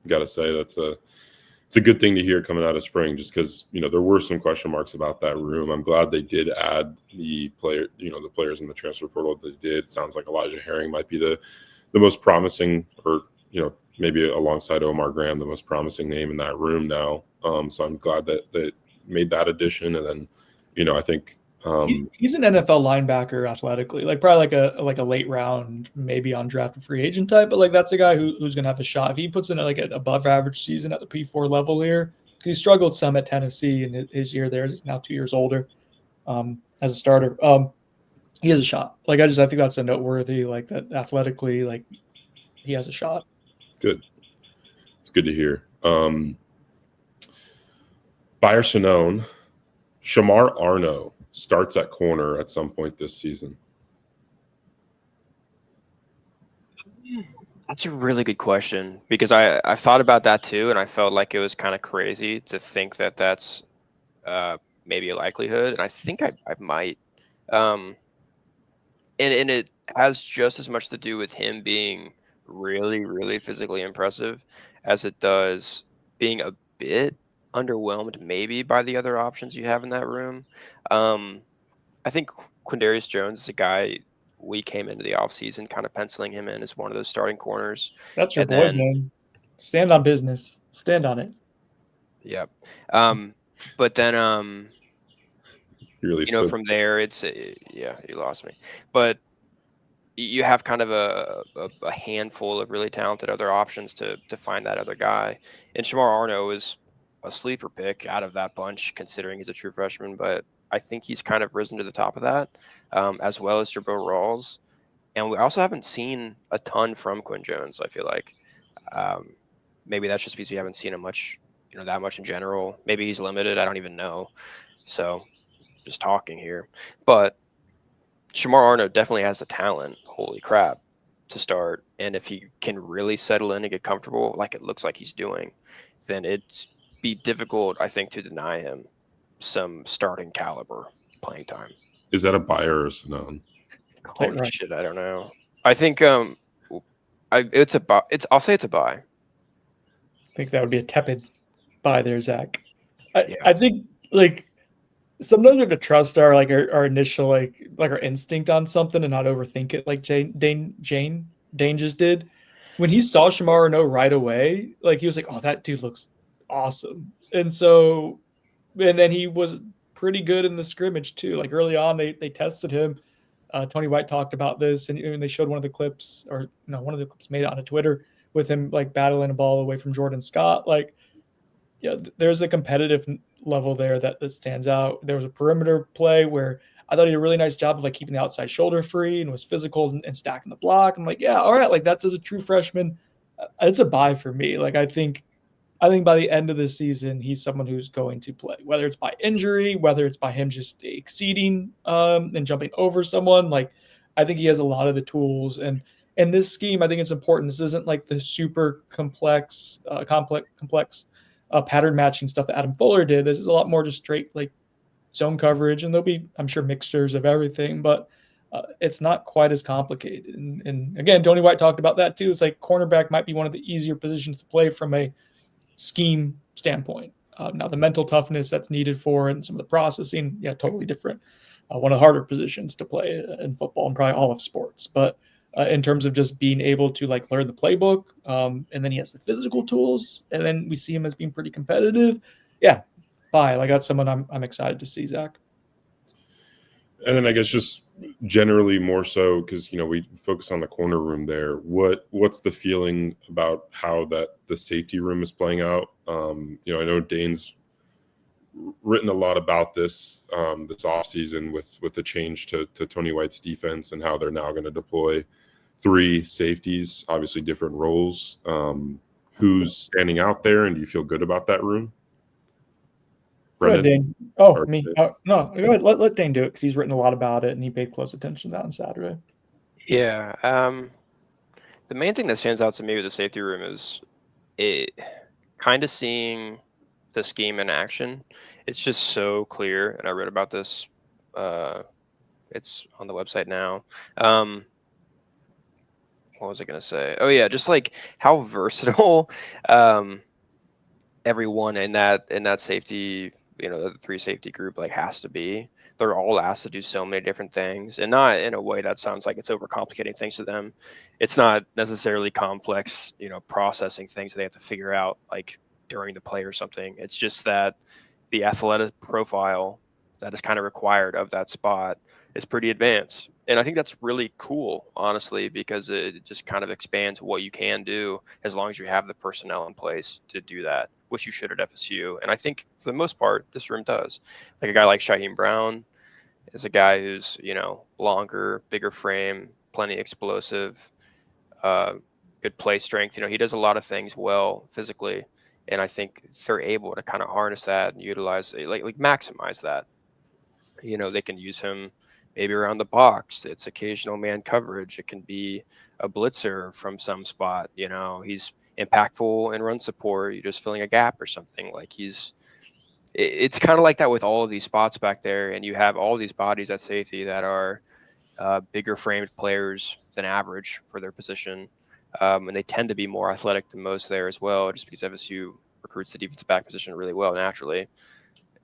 got to say it's a good thing to hear coming out of spring, just because there were some question marks about that room. I'm glad they did add the players in the transfer portal that they did. It sounds like Elijah Herring might be the most promising, or maybe alongside Omar Graham, the most promising name in that room now. So I'm glad that they made that addition. And then I think he's an NFL linebacker athletically, probably a late round, maybe undrafted free agent type, but that's a guy who's going to have a shot if he puts in an above average season at the P4 level here. He struggled some at Tennessee in his year there. He's now 2 years older as a starter. he has a shot. Like I think that's a noteworthy, like that athletically, like he has a shot. Good. It's good to hear. Buyer Sonnone, Shamar Arno starts at corner at some point this season. That's a really good question because I thought about that too, and I felt like it was kind of crazy to think that that's maybe a likelihood, and I think I might. And it has just as much to do with him being really, really physically impressive as it does being a bit underwhelmed maybe by the other options you have in that room. I think Quindarius Jones is a guy we came into the offseason kind of penciling him in as one of those starting corners. That's your And boy, then, Dane. Stand on business. Stand on it. yeah. But then, Really from there, it's, yeah, you lost me. But you have kind of a handful of really talented other options to find that other guy. And Shamar Arno is a sleeper pick out of that bunch, considering he's a true freshman. But I think he's kind of risen to the top of that, as well as Jabril Rawls. And we also haven't seen a ton from Quinn Jones, I feel like. Maybe that's just because we haven't seen him much, that much in general. Maybe he's limited. I don't even know. So just talking here. But Shamar Arno definitely has the talent, holy crap, to start. And if he can really settle in and get comfortable, like it looks like he's doing, then it'd be difficult, I think, to deny him some starting caliber playing time. Is that a buyer or a Sonnone? Holy shit, I don't know. I think it's a buy. I'll say it's a buy. I think that would be a tepid buy there, Zach. Yeah. I think like sometimes we have to trust our initial like our instinct on something and not overthink it like Dane just did. When he saw Shamar Arno right away, like he was like, oh, that dude looks awesome. And then he was pretty good in the scrimmage too. Like early on, they tested him. Tony White talked about this, and they showed one of the clips, or no, one of the clips made it onto Twitter with him like battling a ball away from Jordan Scott. Like, yeah, there's a competitive level there that stands out. There was a perimeter play where I thought he did a really nice job of like keeping the outside shoulder free and was physical and stacking the block. I'm like, yeah, all right, like that's as a true freshman, it's a buy for me. Like I think by the end of the season, he's someone who's going to play, whether it's by injury, whether it's by him just exceeding and jumping over someone. Like, I think he has a lot of the tools. And in this scheme, I think it's important. This isn't like the super complex pattern matching stuff that Adam Fuller did. This is a lot more just straight like zone coverage, and there'll be, I'm sure, mixtures of everything, but it's not quite as complicated. And again, Tony White talked about that too. It's like cornerback might be one of the easier positions to play from a scheme standpoint. Now the mental toughness that's needed for and some of the processing, yeah, totally different. One of the harder positions to play in football and probably all of sports. But in terms of just being able to like learn the playbook, and then he has the physical tools, and then we see him as being pretty competitive. Yeah, bye. Like that's someone I'm excited to see, Zach. And then I guess just generally more so because we focus on the corner room there. What's the feeling about how that the safety room is playing out? I know Dane's written a lot about this this offseason with the change to Tony White's defense and how they're now going to deploy 3 safeties, obviously different roles. Who's standing out there, and do you feel good about that room? Go ahead, Dane. Oh, me. No, go ahead. Let Dane do it because he's written a lot about it and he paid close attention to that on Saturday. Yeah. The main thing that stands out to me with the safety room is it kind of seeing the scheme in action. It's just so clear, and I read about this. It's on the website now. What was I going to say? Oh yeah, just like how versatile everyone in that safety, the 3 safety group like has to be. They're all asked to do so many different things, and not in a way that sounds like it's overcomplicating things to them. It's not necessarily complex, processing things that they have to figure out like during the play or something. It's just that the athletic profile that is kind of required of that spot is pretty advanced. And I think that's really cool, honestly, because it just kind of expands what you can do as long as you have the personnel in place to do that, which you should at FSU. And I think for the most part, this room does. Like a guy like Shaheem Brown is a guy who's, longer, bigger frame, plenty explosive, good play strength. He does a lot of things well physically, and I think they're able to kind of harness that and utilize it, like maximize that. They can use him maybe around the box. It's occasional man coverage. It can be a blitzer from some spot. He's impactful in run support. You're just filling a gap or something. Like it's kind of like that with all of these spots back there, and you have all these bodies at safety that are bigger framed players than average for their position, and they tend to be more athletic than most there as well, just because FSU recruits the defensive back position really well naturally.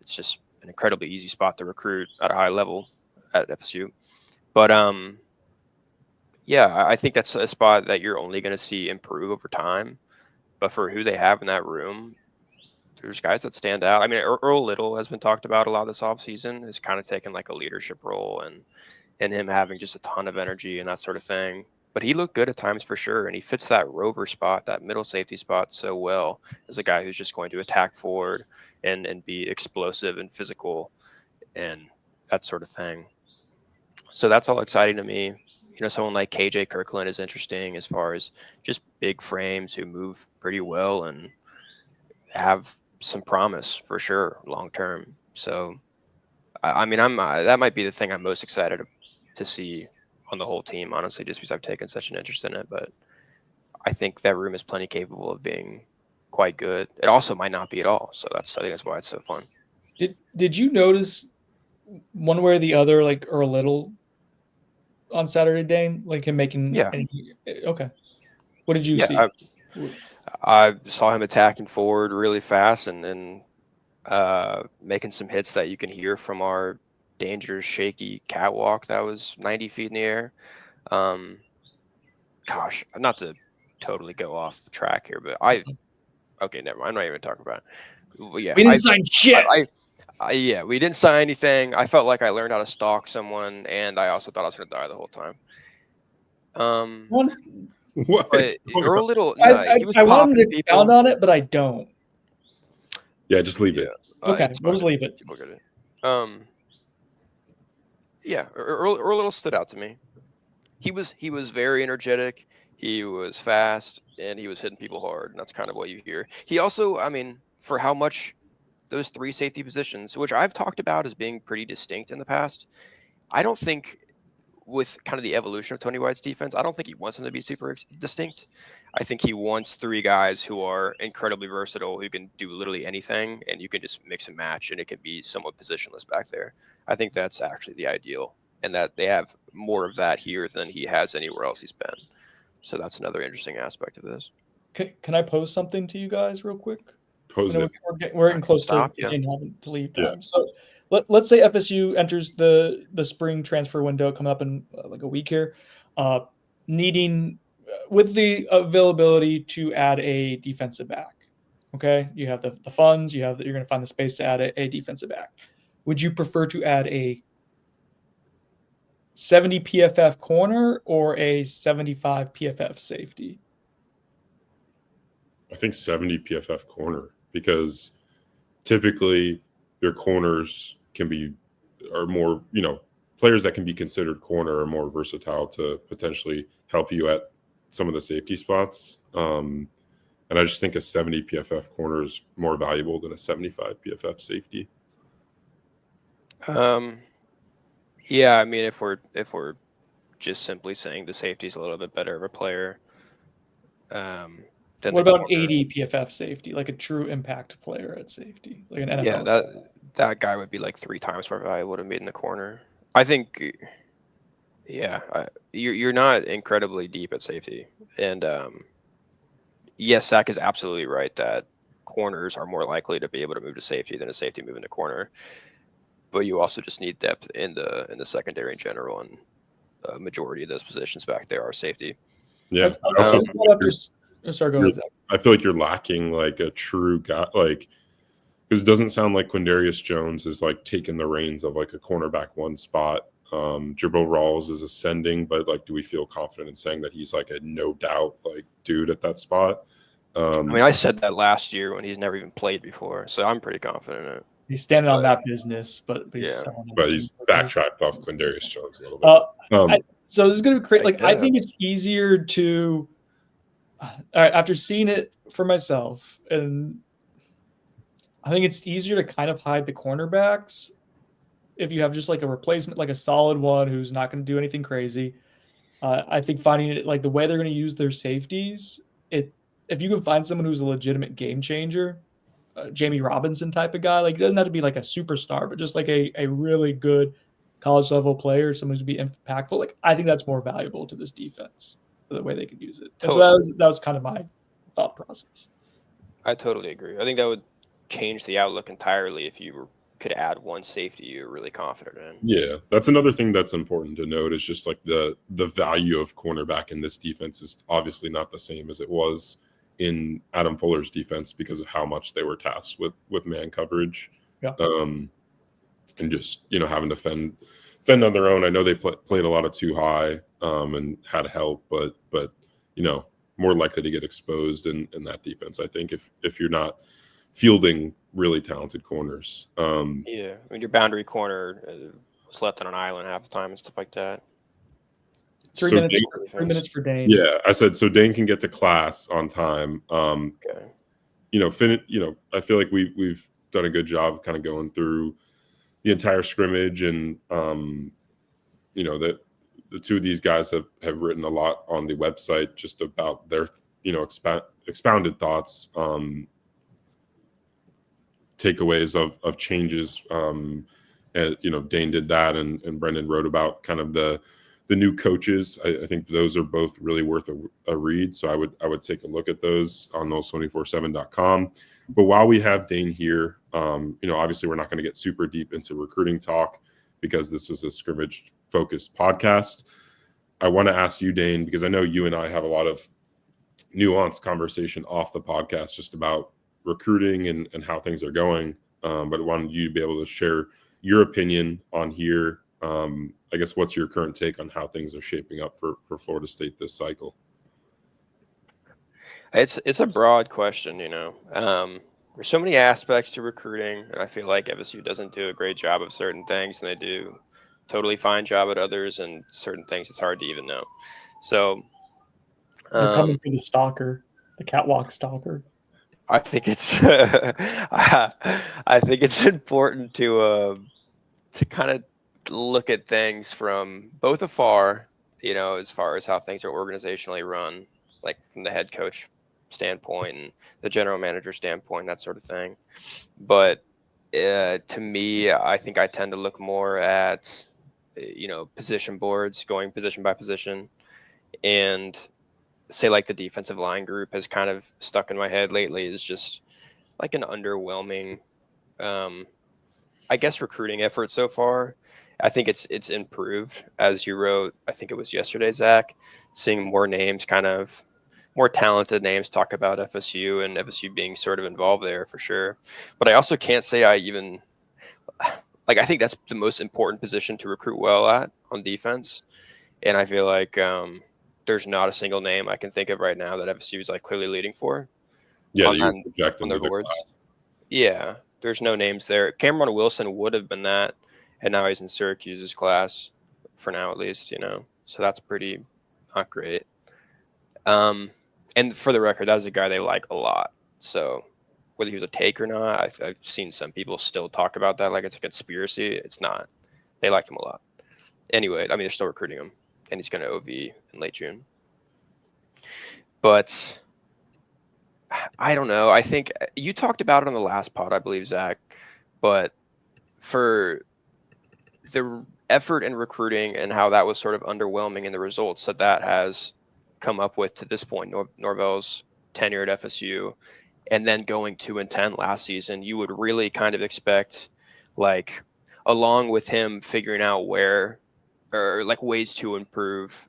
It's just an incredibly easy spot to recruit at a high level at FSU. But yeah, I think that's a spot that you're only going to see improve over time. But for who they have in that room, there's guys that stand out. I mean, Earl Little has been talked about a lot this offseason, has kind of taken like a leadership role and him having just a ton of energy and that sort of thing. But he looked good at times for sure, and he fits that rover spot, that middle safety spot so well as a guy who's just going to attack forward and be explosive and physical and that sort of thing. So that's all exciting to me. Someone like KJ Kirkland is interesting as far as just big frames who move pretty well and have some promise for sure long term. So, I mean, that might be the thing I'm most excited to see on the whole team, honestly, just because I've taken such an interest in it. But I think that room is plenty capable of being quite good. It also might not be at all. So I think that's why it's so fun. Did you notice one way or the other, like Earl Little on Saturday, Dane? Like him making? Yeah. Okay. What did you see? I saw him attacking forward really fast and making some hits that you can hear from our dangerous, shaky catwalk that was 90 feet in the air. Gosh, not to totally go off track here, but okay, never mind. I'm not even talking about it. Well, yeah, we didn't sign shit. Yeah, we didn't sign anything. I felt like I learned how to stalk someone, and I also thought I was going to die the whole time. What? But Earl Little, I he was wanted to popping expound people. on it, but I don't. Yeah, just leave it. Okay, we'll just leave it. People get it. Yeah, Earl Little stood out to me. He was very energetic. He was fast, and he was hitting people hard, and that's kind of what you hear. He also, I mean, for how much those three safety positions, which I've talked about as being pretty distinct in the past, I don't think with kind of the evolution of Tony White's defense, I don't think he wants them to be super distinct. I think he wants three guys who are incredibly versatile, who can do literally anything, and you can just mix and match, and it can be somewhat positionless back there. I think that's actually the ideal, and that they have more of that here than he has anywhere else he's been. So that's another interesting aspect of this. Can I pose something to you guys real quick? Pose it. We're getting close to having to leave time. Yeah. So let's say FSU enters the spring transfer window coming up in like a week here, needing with the availability to add a defensive back. Okay, you have the funds, you're going to find the space to add a defensive back. Would you prefer to add a 70 PFF corner or a 75 PFF safety? I think 70 PFF corner, because typically your corners are more, players that can be considered corner are more versatile to potentially help you at some of the safety spots. And I just think a 70 PFF corner is more valuable than a 75 PFF safety. Yeah, I mean, if we're just simply saying the safety is a little bit better of a player, what about an 80 PFF safety, like a true impact player at safety, like an NFL? Yeah, that guy would be like 3 times more valuable to me in the corner. I think, yeah, you're not incredibly deep at safety, and yes, Zach is absolutely right that corners are more likely to be able to move to safety than a safety moving to corner. But you also just need depth in the secondary in general, and a majority of those positions back there are safety. Yeah, sorry, go ahead, Zach. I feel like you're lacking like a true guy, like, because it doesn't sound like Quindarius Jones is like taking the reins of like a cornerback one spot. Jabril Rawls is ascending, but like, do we feel confident in saying that he's like a no doubt like dude at that spot? I mean, I said that last year when he's never even played before, so I'm pretty confident in it. He's standing on But- that business, but he's Yeah. selling But other he's teams. backtracked off Quindarius Jones a little bit. So this is going to create, I I think guess. it's easier to, all right, after seeing it for myself, and I think it's easier to kind of hide the cornerbacks if you have just like a replacement, like a solid one who's not going to do anything crazy. I think finding it like the way they're going to use their safeties, if you can find someone who's a legitimate game changer, Jamie Robinson type of guy, like it doesn't have to be like a superstar, but just like a really good college level player, someone who's be impactful. Like I think that's more valuable to this defense for the way they could use it. And so that was kind of my thought process. I totally agree. I think that would change the outlook entirely if you could add one safety you're really confident in. Yeah, that's another thing that's important to note is just like the value of cornerback in this defense is obviously not the same as it was in Adam Fuller's defense because of how much they were tasked with man coverage. Yeah. And just, having to fend on their own. I know they played a lot of too high and had help, but more likely to get exposed in that defense, I think, if you're not fielding really talented corners. Yeah, I mean, your boundary corner was left on an island half the time and stuff like that. 3 so minutes. Dane, 3 minutes for Dane. yeah, I said so. Dane can get to class on time. Okay. I feel like we've done a good job of kind of going through the entire scrimmage, and that the two of these guys have written a lot on the website just about their expounded thoughts, takeaways of changes. And Dane did that, and Brendan wrote about kind of the new coaches. I think those are both really worth a read. So I would take a look at those on those247.com. But while we have Dane here, obviously we're not going to get super deep into recruiting talk because this was a scrimmage focused podcast. I want to ask you, Dane, because I know you and I have a lot of nuanced conversation off the podcast just about recruiting and how things are going. But I wanted you to be able to share your opinion on here. I guess what's your current take on how things are shaping up for Florida State this cycle? It's a broad question, There's so many aspects to recruiting, and I feel like FSU doesn't do a great job of certain things, and they do totally fine job at others, and certain things it's hard to even know. So they're coming for the stalker, the catwalk stalker. I think it's I think it's important to kind of look at things from both afar, as far as how things are organizationally run, like from the head coach standpoint and the general manager standpoint, that sort of thing. But to me, I think I tend to look more at position boards, going position by position, and say like the defensive line group has kind of stuck in my head lately is just like an underwhelming I guess recruiting effort so far. I think it's improved, as you wrote. I think it was yesterday, Zach, seeing more names, kind of more talented names talk about FSU and FSU being sort of involved there for sure. But I also can't say I even I think that's the most important position to recruit well at on defense. And I feel like there's not a single name I can think of right now that FSU is like clearly leading for. Yeah, on their boards. Class. Yeah. There's no names there. Cameron Wilson would have been that, and now he's in Syracuse's class for now, at least, So that's pretty not great. And for the record, that was a guy they like a lot. So whether he was a take or not, I've seen some people still talk about that like it's a conspiracy. It's not. They liked him a lot. Anyway, they're still recruiting him, and he's going to OV in late June. But I don't know. I think you talked about it on the last pod, I believe, Zach. But for the effort in recruiting and how that was sort of underwhelming in the results that has come up with to this point, Norvell's tenure at FSU, and then going 2-10 last season, you would really kind of expect, like, along with him figuring out where or like ways to improve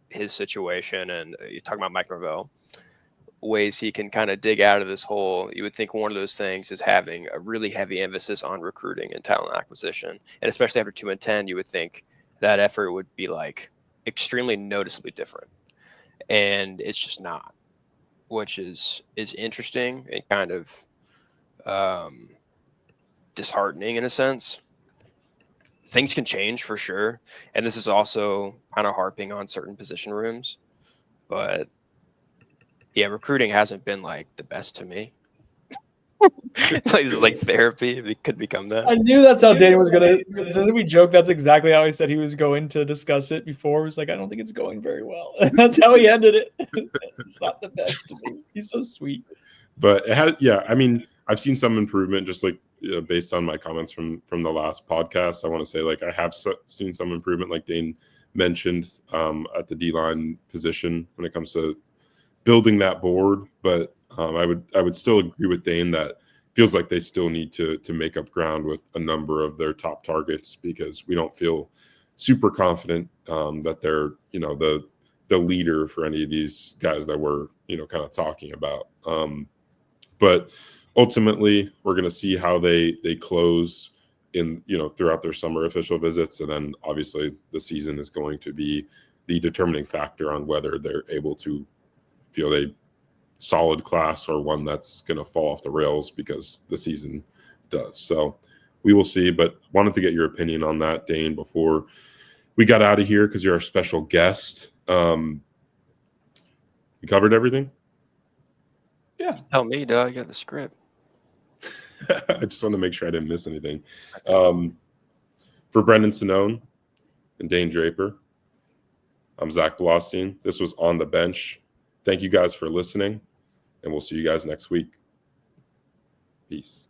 his situation, and you're talking about Mike Norvell, ways he can kind of dig out of this hole. You would think one of those things is having a really heavy emphasis on recruiting and talent acquisition. And especially after 2-10, you would think that effort would be like extremely noticeably different. And it's just not, which is interesting and kind of disheartening in a sense. Things can change for sure, and this is also kind of harping on certain position rooms, but yeah, recruiting hasn't been like the best to me. Like, this is like therapy. It could become that. I knew that's how Dane was gonna. Didn't we joke? That's exactly how he said he was going to discuss it before. It was like, I don't think it's going very well. And that's how he ended it. It's not the best to me. He's so sweet. But it has, yeah. I mean, I've seen some improvement, just like based on my comments from the last podcast. I want to say like I have seen some improvement, like Dane mentioned, at the D-line position when it comes to building that board. But I would still agree with Dane that feels like they still need to make up ground with a number of their top targets, because we don't feel super confident that they're, you know, the leader for any of these guys that we're, you know, kind of talking about. But ultimately, we're going to see how they close in, you know, throughout their summer official visits, and then obviously the season is going to be the determining factor on whether they're able to field a solid class or one that's going to fall off the rails because the season does. So we will see, but wanted to get your opinion on that, Dane, before we got out of here, because you're our special guest. We covered everything. Yeah. Tell me, dog. I got the script. I just want to make sure I didn't miss anything. For Brendan Sonnone and Dane Draper, I'm Zach Blostein. This was On the Bench. Thank you guys for listening, and we'll see you guys next week. Peace.